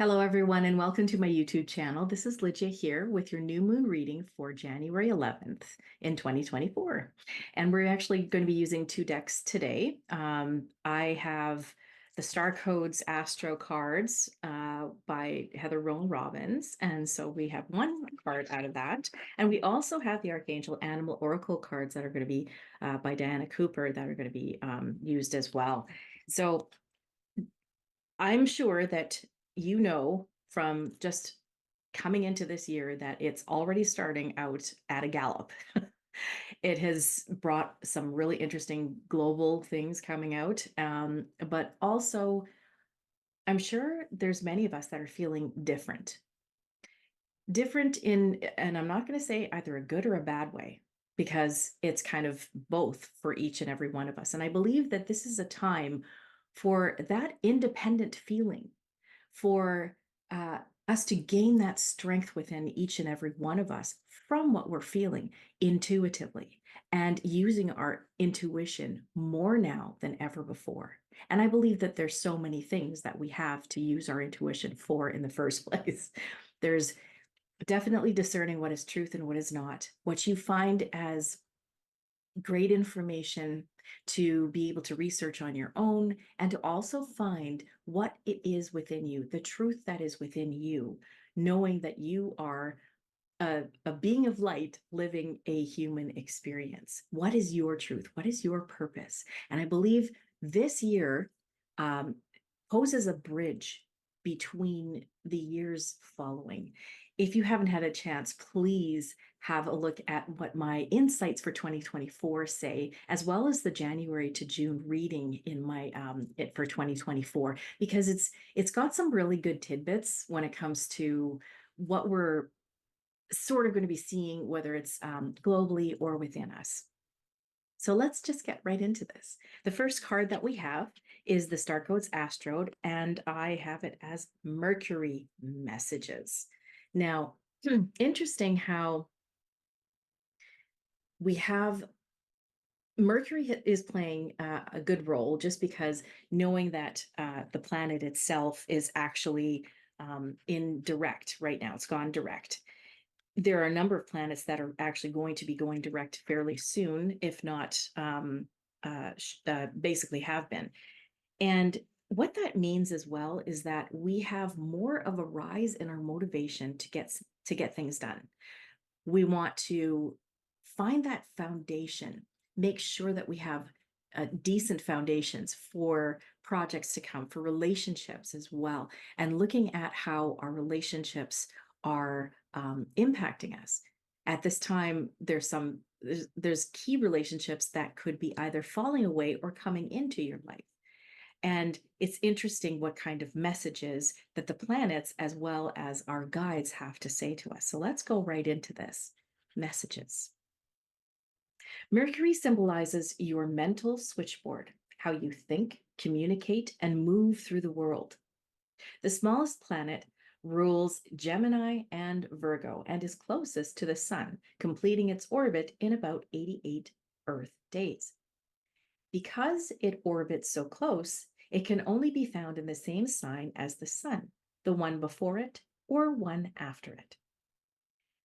Hello, everyone, and welcome to my YouTube channel. This is Lydia here with your new moon reading for January 11th in 2024. And we're actually going to be using two decks today. I have the Starcodes Astro cards by Heather Roan Robbins. And so we have one card out of that. And we also have the Archangel Animal Oracle cards that are going to be by Diana Cooper that are going to be used as well. So I'm sure that you know from just coming into this year that it's already starting out at a gallop. It has brought some really interesting global things coming out, but also I'm sure there's many of us that are feeling different. Different in, and I'm not going to say either a good or a bad way, because it's kind of both for each and every one of us. And I believe that this is a time for that independent feeling, for us to gain that strength within each and every one of us from what we're feeling intuitively and using our intuition more now than ever before. And I believe that there's so many things that we have to use our intuition for in the first place. There's definitely discerning what is truth and what is not. What you find as great information to be able to research on your own and to also find what it is within you, the truth that is within you, knowing that you are a being of light living a human experience. What is your truth? What is your purpose? And I believe this year poses a bridge between the years following. If you haven't had a chance, please have a look at what my insights for 2024 say, as well as the January to June reading in my it for 2024, because it's got some really good tidbits when it comes to what we're sort of going to be seeing, whether it's globally or within us. So let's just get right into this. The first card that we have is the Starcodes Astro, and I have it as Mercury messages. Now, interesting how we have Mercury is playing a good role, just because knowing that the planet itself is actually in direct right now. It's gone direct. There are a number of planets that are actually going to be going direct fairly soon, if not basically have been. And what that means as well is that we have more of a rise in our motivation to get things done. We want to find that foundation, make sure that we have decent foundations for projects to come, for relationships as well, and looking at how our relationships are impacting us. At this time, there's key relationships that could be either falling away or coming into your life. And it's interesting what kind of messages that the planets as well as our guides have to say to us. So let's go right into this. Messages. Mercury symbolizes your mental switchboard, how you think, communicate, and move through the world. The smallest planet rules Gemini and Virgo and is closest to the Sun, completing its orbit in about 88 Earth days. Because it orbits so close, it can only be found in the same sign as the Sun, the one before it or one after it.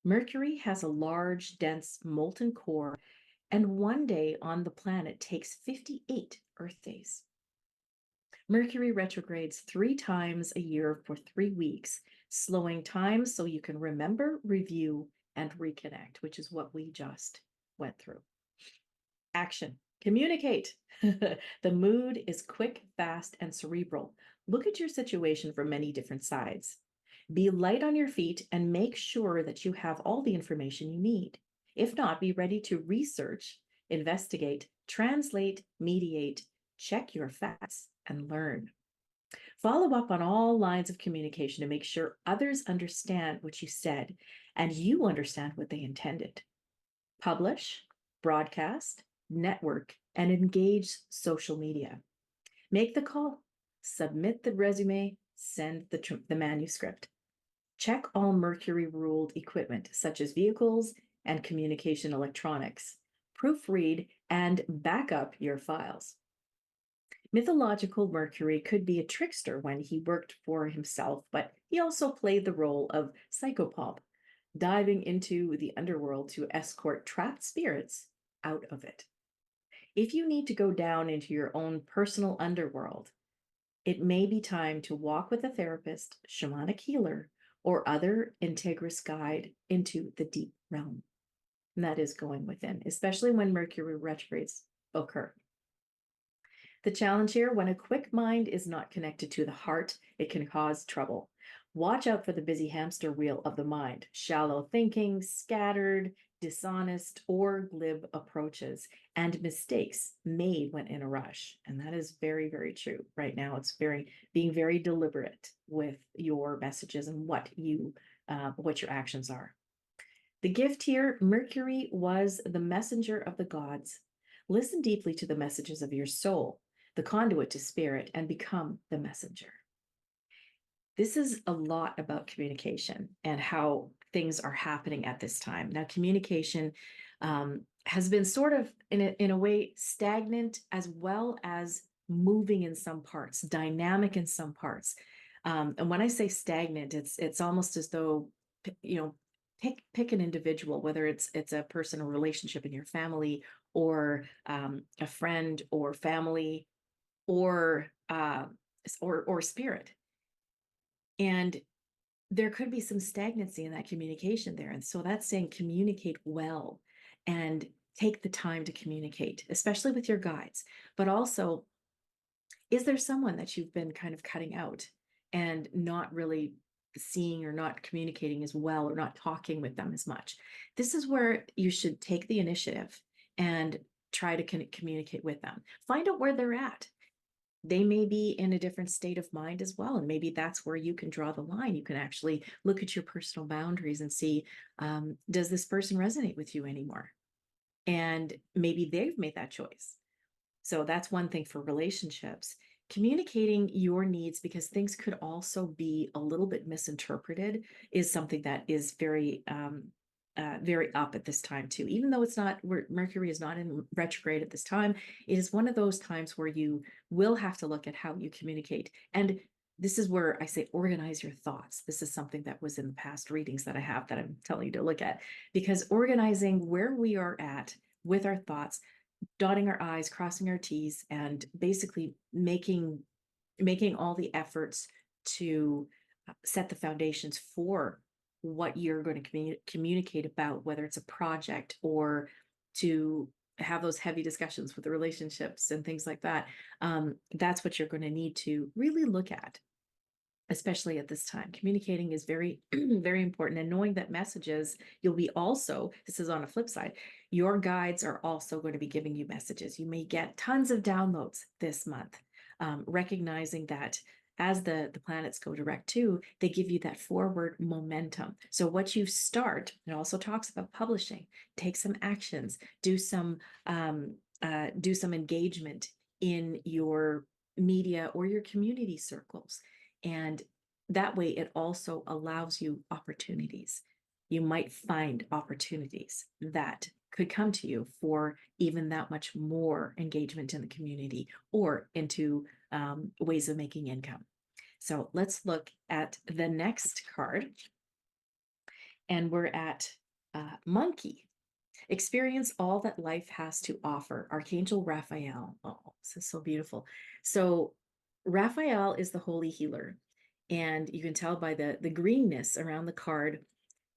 Mercury has a large, dense, molten core, and one day on the planet takes 58 Earth days. Mercury retrogrades 3 times a year for 3 weeks, slowing time so you can remember, review, and reconnect, which is what we just went through. Action. Communicate. The mood is quick, fast, and cerebral. Look at your situation from many different sides. Be light on your feet and make sure that you have all the information you need. If not, be ready to research, investigate, translate, mediate, check your facts, and learn. Follow up on all lines of communication to make sure others understand what you said and you understand what they intended. Publish, broadcast, network, and engage social media. Make the call, submit the resume, send the manuscript. Check all Mercury-ruled equipment, such as vehicles and communication electronics. Proofread and back up your files. Mythological Mercury could be a trickster when he worked for himself, but He also played the role of psychopomp, diving into the underworld to escort trapped spirits out of it. If you need to go down into your own personal underworld, it may be time to walk with a therapist, shamanic healer, or other integrous guide into the deep realm. And that is going within, especially when Mercury retrogrades occur. The challenge here, when a quick mind is not connected to the heart, it can cause trouble. Watch out for the busy hamster wheel of the mind, shallow thinking, scattered, dishonest, or glib approaches, and mistakes made when in a rush. And that is very, very true. Right now, it's being very deliberate with your messages and what your actions are. The gift here, Mercury was the messenger of the gods. Listen deeply to the messages of your soul, the conduit to spirit, and become the messenger. This is a lot about communication and how things are happening at this time. Now, communication has been sort of, in a way, stagnant, as well as moving in some parts, dynamic in some parts. And when I say stagnant, it's almost as though, pick an individual, whether it's a person, a relationship in your family, or a friend, or family, or spirit. And there could be some stagnancy in that communication there. And so that's saying communicate well and take the time to communicate, especially with your guides. But also, is there someone that you've been kind of cutting out and not really seeing or not communicating as well, or not talking with them as much? This is where you should take the initiative and try to communicate with them. Find out where they're at. They may be in a different state of mind as well. And maybe that's where you can draw the line. You can actually look at your personal boundaries and see, does this person resonate with you anymore? And maybe they've made that choice. So that's one thing for relationships. Communicating your needs, because things could also be a little bit misinterpreted, is something that is very up at this time too. Even though Mercury is not in retrograde at this time, it is one of those times where you will have to look at how you communicate. And this is where I say organize your thoughts. This is something that was in the past readings that I have that I'm telling you to look at, because organizing where we are at with our thoughts, dotting our I's, crossing our T's, and basically making all the efforts to set the foundations for what you're going to communicate about, whether it's a project or to have those heavy discussions with the relationships and things like that. That's what you're going to need to really look at, especially at this time. Communicating is very, very important. And knowing that messages, this is on a flip side, your guides are also going to be giving you messages. You may get tons of downloads this month, recognizing that as the planets go direct too, they give you that forward momentum. So what you start, it also talks about publishing, take some actions, do some engagement in your media or your community circles. And that way it also allows you opportunities. You might find opportunities that could come to you for even that much more engagement in the community or into ways of making income. So let's look at the next card. And we're at Monkey. Experience all that life has to offer. Archangel Raphael. Oh, this is so beautiful. So Raphael is the holy healer. And you can tell by the greenness around the card,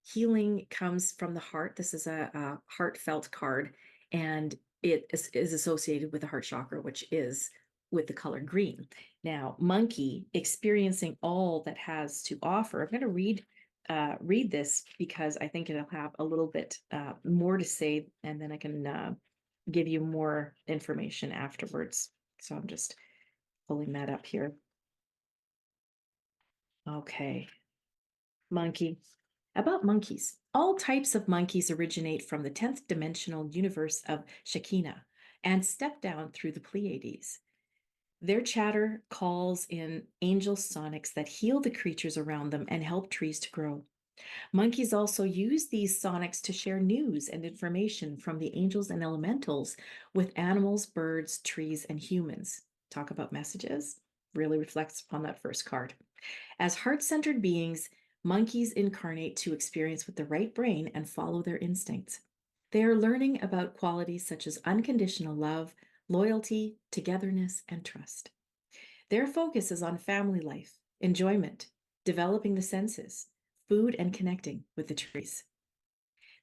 healing comes from the heart. This is a heartfelt card, and it is associated with the heart chakra, which is with the color green. Now, Monkey, experiencing all that has to offer. I'm going to read this because I think it'll have a little bit more to say, and then I can give you more information afterwards. So I'm just pulling that up here. Okay. Monkey. About monkeys. All types of monkeys originate from the 10th dimensional universe of Shekinah and step down through the Pleiades. Their chatter calls in angel sonics that heal the creatures around them and help trees to grow. Monkeys also use these sonics to share news and information from the angels and elementals with animals, birds, trees, and humans. Talk about messages. Really reflects upon that first card. As heart-centered beings, monkeys incarnate to experience with the right brain and follow their instincts. They are learning about qualities such as unconditional love, loyalty, togetherness, and trust. Their focus is on family life, enjoyment, developing the senses, food, and connecting with the trees.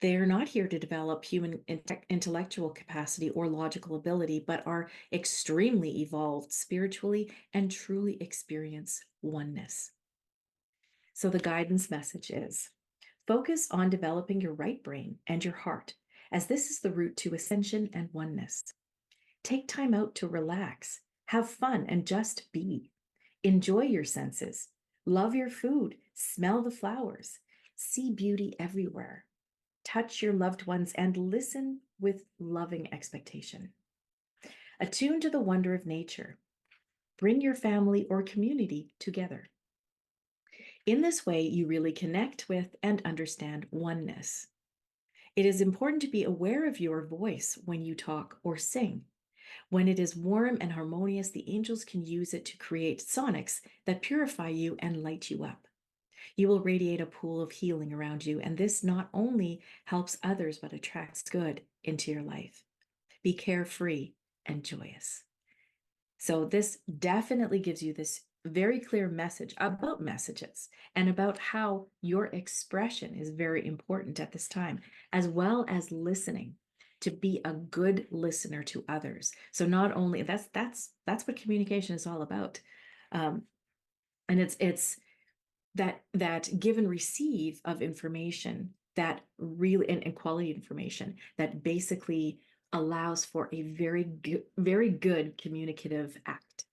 They are not here to develop human intellectual capacity or logical ability, but are extremely evolved spiritually and truly experience oneness. So the guidance message is focus on developing your right brain and your heart, as this is the route to ascension and oneness. Take time out to relax, have fun, and just be. Enjoy your senses. Love your food, smell the flowers, see beauty everywhere. Touch your loved ones and listen with loving expectation. Attune to the wonder of nature. Bring your family or community together. In this way, you really connect with and understand oneness. It is important to be aware of your voice when you talk or sing. When it is warm and harmonious, the angels can use it to create sonics that purify you and light you up. You will radiate a pool of healing around you, and this not only helps others, but attracts good into your life. Be carefree and joyous. So this definitely gives you this very clear message about messages and about how your expression is very important at this time, as well as listening, to be a good listener to others. So not only that's what communication is all about. And it's that give and receive of information, that really and quality information that basically allows for a very good communicative act.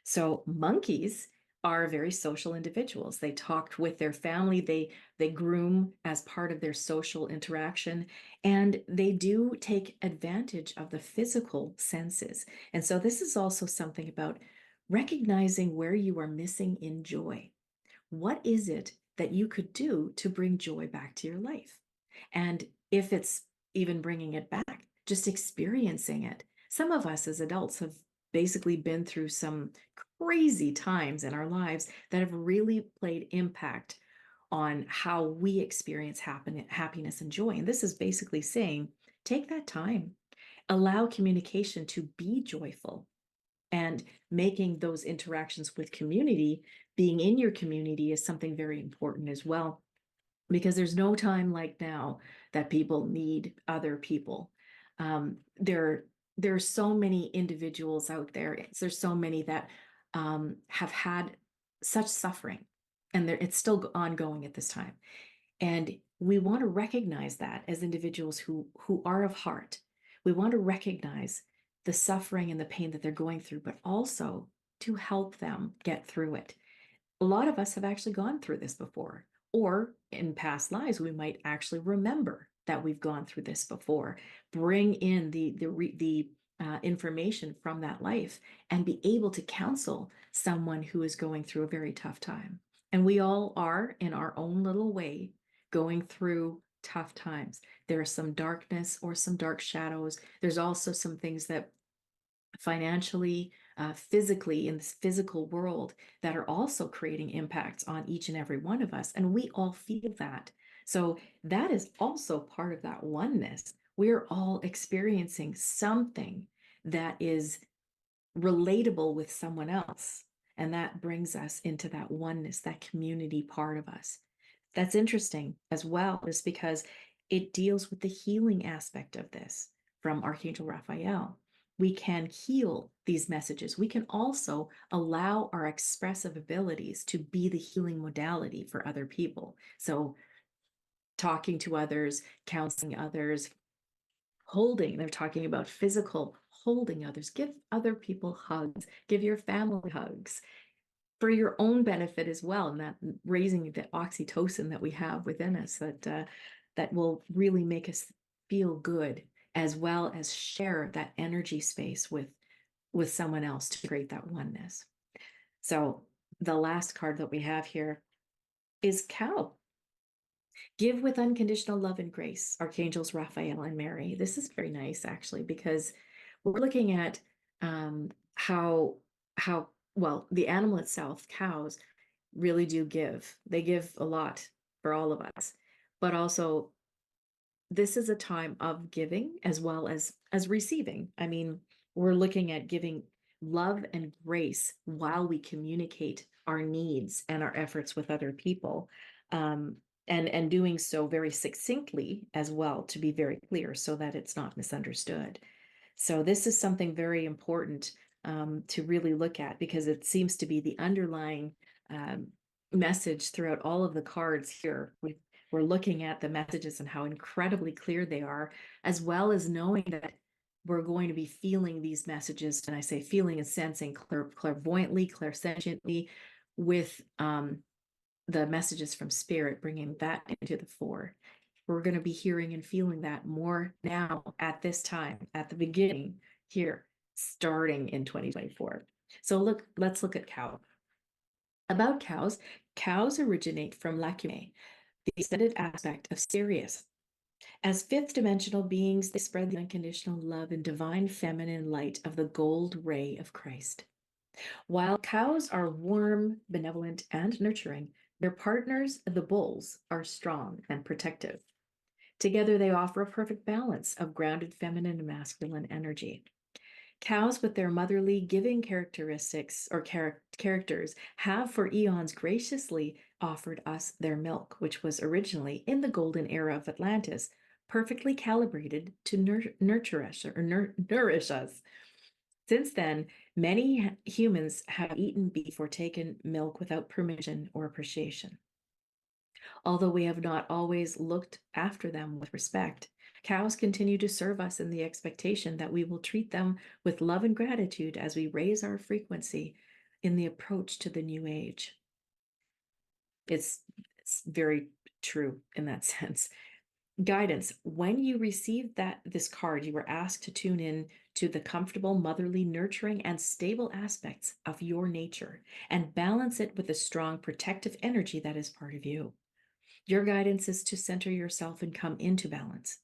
So monkeys are very social individuals. They talk with their family, they groom as part of their social interaction, and they do take advantage of the physical senses. And so this is also something about recognizing where you are missing in joy. What is it that you could do to bring joy back to your life? And if it's even bringing it back, just experiencing it. Some of us as adults have basically been through some crazy times in our lives that have really played impact on how we experience happiness and joy. And this is basically saying, take that time, allow communication to be joyful, and making those interactions with community, being in your community, is something very important as well, because there's no time like now that people need other people. There are so many individuals out there. There's so many that have had such suffering, and it's still ongoing at this time. And we want to recognize that as individuals who are of heart. We want to recognize the suffering and the pain that they're going through, but also to help them get through it. A lot of us have actually gone through this before, or in past lives, we might actually remember that we've gone through this before. Bring in the information from that life and be able to counsel someone who is going through a very tough time. And we all are, in our own little way, going through tough times. There's some darkness or some dark shadows. There's also some things that financially, physically, in this physical world, that are also creating impacts on each and every one of us. And we all feel that. So that is also part of that oneness. We're all experiencing something that is relatable with someone else. And that brings us into that oneness, that community part of us. That's interesting as well, is because it deals with the healing aspect of this from Archangel Raphael. We can heal these messages. We can also allow our expressive abilities to be the healing modality for other people. So talking to others, counseling others, they're talking about physical holding others. Give other people hugs, give your family hugs for your own benefit as well, and that raising the oxytocin that we have within us, that will really make us feel good, as well as share that energy space with someone else to create that oneness. So the last card that we have here is Cow. Give with unconditional love and grace, Archangels Raphael and Mary. This is very nice, actually, because we're looking at how well, the animal itself, cows, really do give. They give a lot for all of us, but also this is a time of giving as well as receiving. I mean, we're looking at giving love and grace while we communicate our needs and our efforts with other people. Um, and doing so very succinctly as well, to be very clear so that it's not misunderstood. So this is something very important to really look at, because it seems to be the underlying um, message throughout all of the cards here. We're looking at the messages and how incredibly clear they are, as well as knowing that we're going to be feeling these messages. And I say feeling and sensing clairvoyantly, clairsentiently, with the messages from spirit, bringing that into the fore. We're going to be hearing and feeling that more now at this time, at the beginning here, starting in 2024. So let's look at cow. About cows, cows originate from lacunae, the extended aspect of Sirius. As fifth dimensional beings, they spread the unconditional love and divine feminine light of the gold ray of Christ. While cows are warm, benevolent, and nurturing, their partners, the bulls, are strong and protective. Together, they offer a perfect balance of grounded feminine and masculine energy. Cows, with their motherly, giving characteristics or characters, have for eons graciously offered us their milk, which was originally, in the golden era of Atlantis, perfectly calibrated to nurture us or nourish us. Since then, many humans have eaten beef or taken milk without permission or appreciation. Although we have not always looked after them with respect, cows continue to serve us in the expectation that we will treat them with love and gratitude as we raise our frequency in the approach to the new age. It's very true in that sense. Guidance. When you received this card, you were asked to tune in to the comfortable, motherly, nurturing, and stable aspects of your nature and balance it with the strong, protective energy that is part of you. Your guidance is to center yourself and come into balance.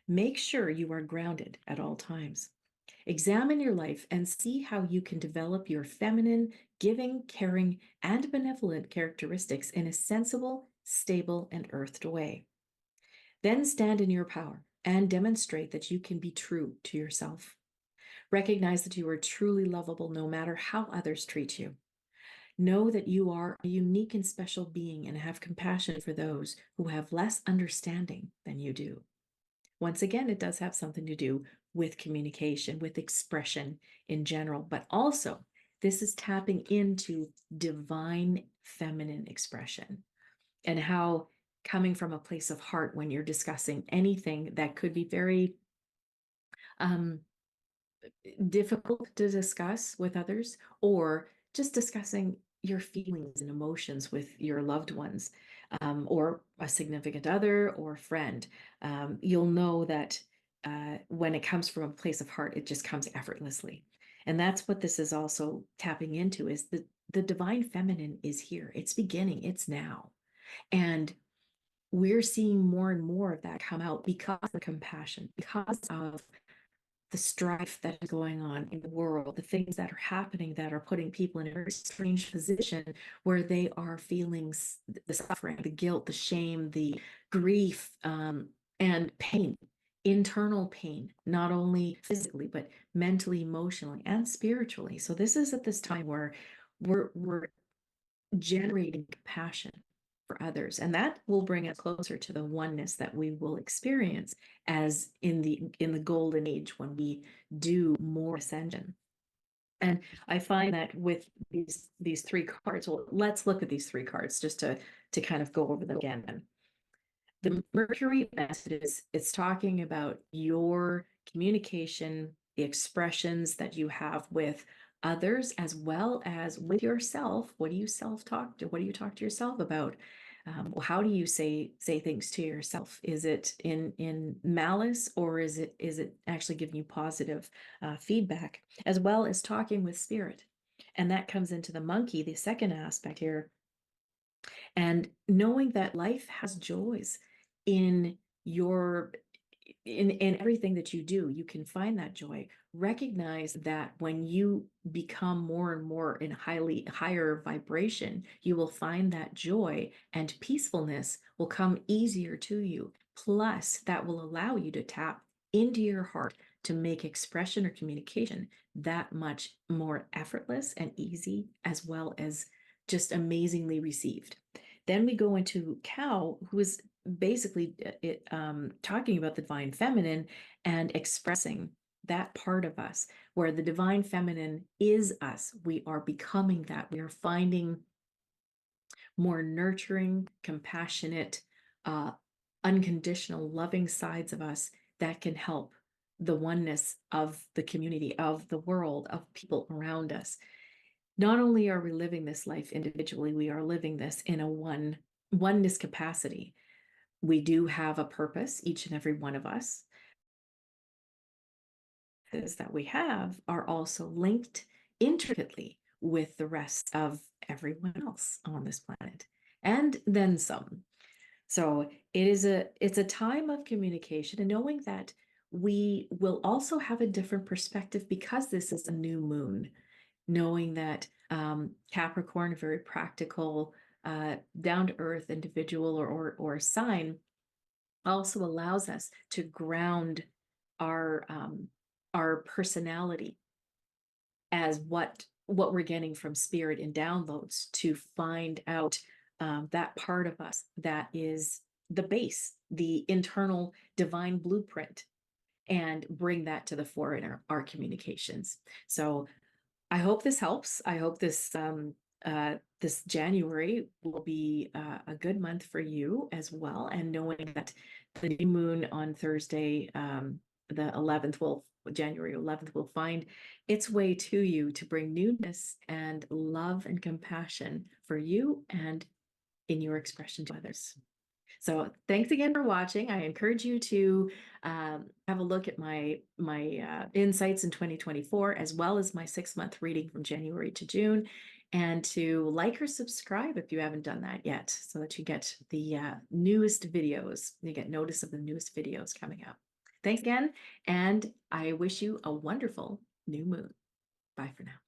Make sure you are grounded at all times. Examine your life and see how you can develop your feminine, giving, caring, and benevolent characteristics in a sensible, stable, and earthed way. Then stand in your power and demonstrate that you can be true to yourself. Recognize that you are truly lovable no matter how others treat you. Know that you are a unique and special being and have compassion for those who have less understanding than you do. Once again, it does have something to do with communication, with expression in general, but also this is tapping into divine feminine expression and how coming from a place of heart when you're discussing anything that could be very um, difficult to discuss with others, or just discussing your feelings and emotions with your loved ones, or a significant other or friend, you'll know that when it comes from a place of heart, it just comes effortlessly. And that's what this is also tapping into, is the divine feminine is here. It's beginning, it's now. And we're seeing more and more of that come out because of compassion, because of the strife that is going on in the world, the things that are happening that are putting people in a very strange position where they are feeling the suffering, the guilt, the shame, the grief, and pain, internal pain, not only physically, but mentally, emotionally, and spiritually. So this is at this time where we're generating compassion for others, and that will bring us closer to the oneness that we will experience as in the golden age, when we do more ascension. And I find that with these three cards, well, let's look at these three cards just to kind of go over them again. The Mercury messages, it's talking about your communication, the expressions that you have with others, as well as with yourself. What do you self-talk to? What do you talk to yourself about? How do you say things to yourself? Is it in malice, or is it actually giving you positive feedback, as well as talking with spirit? And that comes into the monkey, the second aspect here, and knowing that life has joys in your in everything that you do, you can find that joy. Recognize that when you become more and more in higher vibration, you will find that joy and peacefulness will come easier to you. Plus, that will allow you to tap into your heart to make expression or communication that much more effortless and easy, as well as just amazingly received. Then we go into Cow, who is basically talking about the divine feminine and expressing that part of us where the divine feminine is us. We are becoming that. We are finding more nurturing, compassionate, uh, unconditional, loving sides of us that can help the oneness of the community, of the world, of people around us. Not only are we living this life individually, we are living this in a oneness capacity. We do have a purpose, each and every one of us. That we have are also linked intricately with the rest of everyone else on this planet, and then some. So it's a time of communication, and knowing that we will also have a different perspective because this is a new moon. Knowing that Capricorn, very practical, down to earth individual or sign, also allows us to ground our personality as what we're getting from spirit in downloads, to find out that part of us that is the base, the internal divine blueprint, and bring that to the fore in our communications. So I hope this helps. I hope this January will be a good month for you as well. And knowing that the new moon on Thursday, the 11th January 11th will find its way to you to bring newness and love and compassion for you and in your expression to others. So thanks again for watching. I encourage you to have a look at my insights in 2024, as well as my 6-month reading from January to June, and to like or subscribe if you haven't done that yet, so that you get the newest videos. You get notice of the newest videos coming up. Thanks again, and I wish you a wonderful new moon. Bye for now.